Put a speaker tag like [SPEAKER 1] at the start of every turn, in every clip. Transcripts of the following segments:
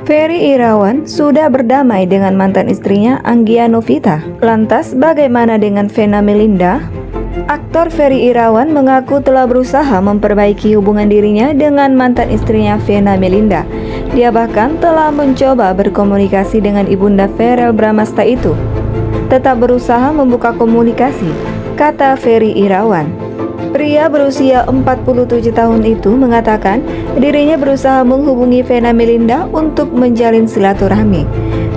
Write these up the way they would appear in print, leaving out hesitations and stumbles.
[SPEAKER 1] Ferry Irawan sudah berdamai dengan mantan istrinya Anggia Novita. Lantas bagaimana dengan Vena Melinda? Aktor Ferry Irawan mengaku telah berusaha memperbaiki hubungan dirinya dengan mantan istrinya Vena Melinda. Dia bahkan telah mencoba berkomunikasi dengan ibunda Verrell Bramasta itu. Tetap berusaha membuka komunikasi, kata Ferry Irawan. Pria berusia 47 tahun itu mengatakan dirinya berusaha menghubungi Vena Melinda untuk menjalin silaturahmi.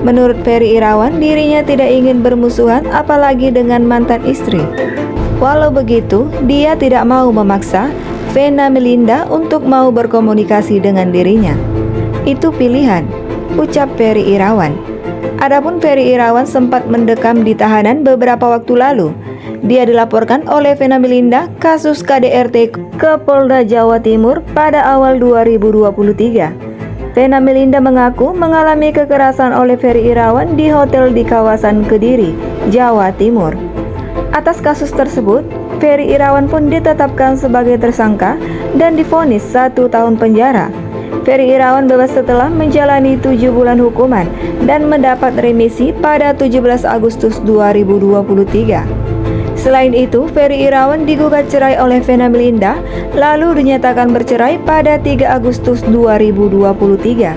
[SPEAKER 1] Menurut Ferry Irawan, dirinya tidak ingin bermusuhan apalagi dengan mantan istri. Walau begitu, dia tidak mau memaksa Vena Melinda untuk mau berkomunikasi dengan dirinya. Itu pilihan, ucap Ferry Irawan. Adapun Ferry Irawan sempat mendekam di tahanan beberapa waktu lalu. Dia dilaporkan oleh Vena Melinda kasus KDRT ke Polda Jawa Timur pada awal 2023. Vena Melinda mengaku mengalami kekerasan oleh Ferry Irawan di hotel di kawasan Kediri, Jawa Timur. Atas kasus tersebut, Ferry Irawan pun ditetapkan sebagai tersangka dan divonis 1 tahun penjara. Ferry Irawan bebas setelah menjalani 7 bulan hukuman dan mendapat remisi pada 17 Agustus 2023. Selain itu, Ferry Irawan digugat cerai oleh Vena Melinda, lalu dinyatakan bercerai pada 3 Agustus 2023.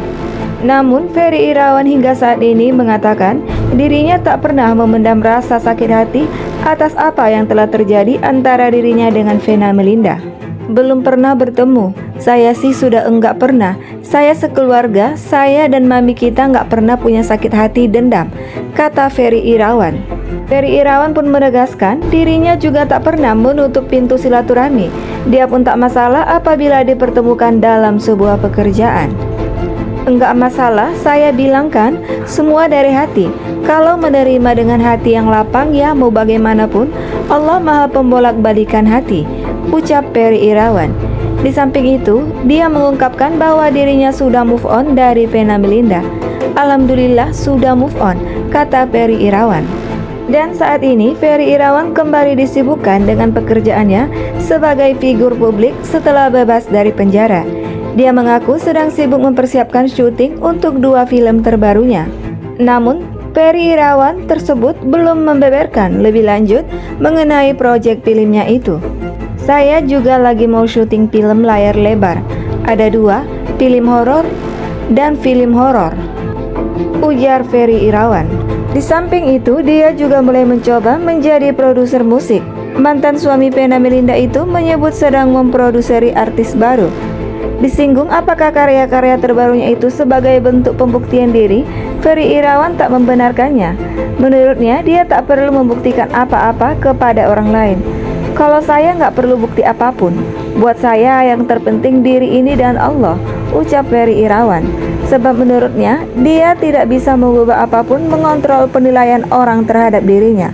[SPEAKER 1] Namun, Ferry Irawan hingga saat ini mengatakan dirinya tak pernah memendam rasa sakit hati atas apa yang telah terjadi antara dirinya dengan Vena Melinda. Belum pernah bertemu, saya sih sudah enggak pernah. Saya sekeluarga, saya dan mami kita enggak pernah punya sakit hati dendam, kata Ferry Irawan. Ferry Irawan pun menegaskan dirinya juga tak pernah menutup pintu silaturahmi. Dia pun tak masalah apabila dipertemukan dalam sebuah pekerjaan. Enggak masalah, saya bilang kan, semua dari hati. Kalau menerima dengan hati yang lapang ya mau bagaimanapun, Allah maha pembolak-balikan hati, ucap Ferry Irawan. Di samping itu, dia mengungkapkan bahwa dirinya sudah move on dari Vena Melinda. Alhamdulillah sudah move on, kata Ferry Irawan. Dan saat ini Ferry Irawan kembali disibukkan dengan pekerjaannya sebagai figur publik setelah bebas dari penjara. Dia mengaku sedang sibuk mempersiapkan syuting untuk 2 film terbarunya. Namun, Ferry Irawan tersebut belum membeberkan lebih lanjut mengenai proyek filmnya itu. Saya juga lagi mau syuting film layar lebar. Ada 2, film horor dan film horor, ujar Ferry Irawan. Di samping itu, dia juga mulai mencoba menjadi produser musik. Mantan suami Vena Melinda itu menyebut sedang memproduseri artis baru. Disinggung apakah karya-karya terbarunya itu sebagai bentuk pembuktian diri, Ferry Irawan tak membenarkannya. Menurutnya, dia tak perlu membuktikan apa-apa kepada orang lain. Kalau saya nggak perlu bukti apapun. Buat saya yang terpenting diri ini dan Allah, ucap Ferry Irawan. Sebab menurutnya, dia tidak bisa mengubah apapun mengontrol penilaian orang terhadap dirinya.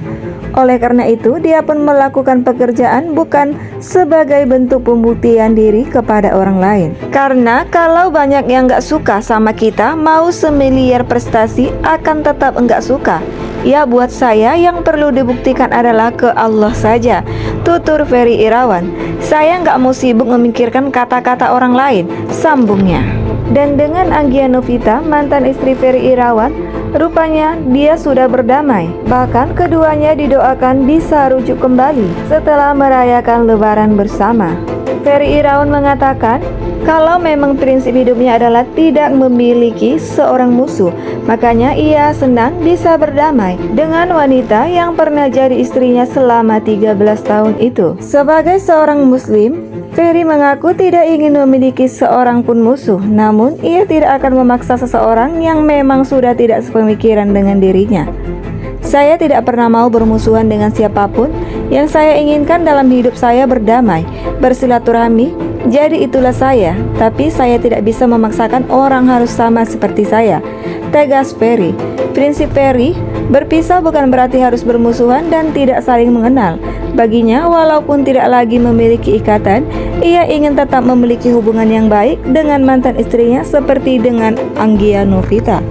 [SPEAKER 1] Oleh karena itu, dia pun melakukan pekerjaan bukan sebagai bentuk pembuktian diri kepada orang lain. Karena kalau banyak yang nggak suka sama kita, mau semiliar prestasi akan tetap nggak suka. Ya buat saya yang perlu dibuktikan adalah ke Allah saja, tutur Ferry Irawan. Saya nggak mau sibuk memikirkan kata-kata orang lain, sambungnya. Dan dengan Anggia Novita, mantan istri Ferry Irawan, rupanya dia sudah berdamai. Bahkan keduanya didoakan bisa rujuk kembali setelah merayakan Lebaran bersama. Ferry Irawan mengatakan kalau memang prinsip hidupnya adalah tidak memiliki seorang musuh, makanya ia senang bisa berdamai dengan wanita yang pernah jadi istrinya selama 13 tahun itu. Sebagai seorang muslim, Ferry mengaku tidak ingin memiliki seorang pun musuh, namun ia tidak akan memaksa seseorang yang memang sudah tidak sepemikiran dengan dirinya. Saya tidak pernah mau bermusuhan dengan siapapun. Yang saya inginkan dalam hidup saya berdamai, bersilaturahmi, jadi itulah saya. Tapi saya tidak bisa memaksakan orang harus sama seperti saya, tegas Ferry. Prinsip Ferry, berpisah bukan berarti harus bermusuhan dan tidak saling mengenal. Baginya, walaupun tidak lagi memiliki ikatan, ia ingin tetap memiliki hubungan yang baik dengan mantan istrinya seperti dengan Anggia Novita.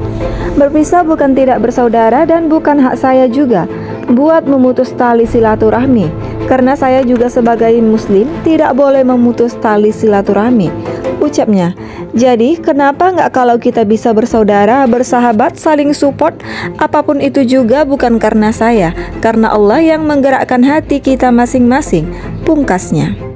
[SPEAKER 1] Berpisah bukan tidak bersaudara dan bukan hak saya juga buat memutus tali silaturahmi. Karena saya juga sebagai muslim tidak boleh memutus tali silaturahmi, Ucapnya, jadi kenapa nggak kalau kita bisa bersaudara, bersahabat, saling support? Apapun itu juga bukan karena saya, karena Allah yang menggerakkan hati kita masing-masing, pungkasnya.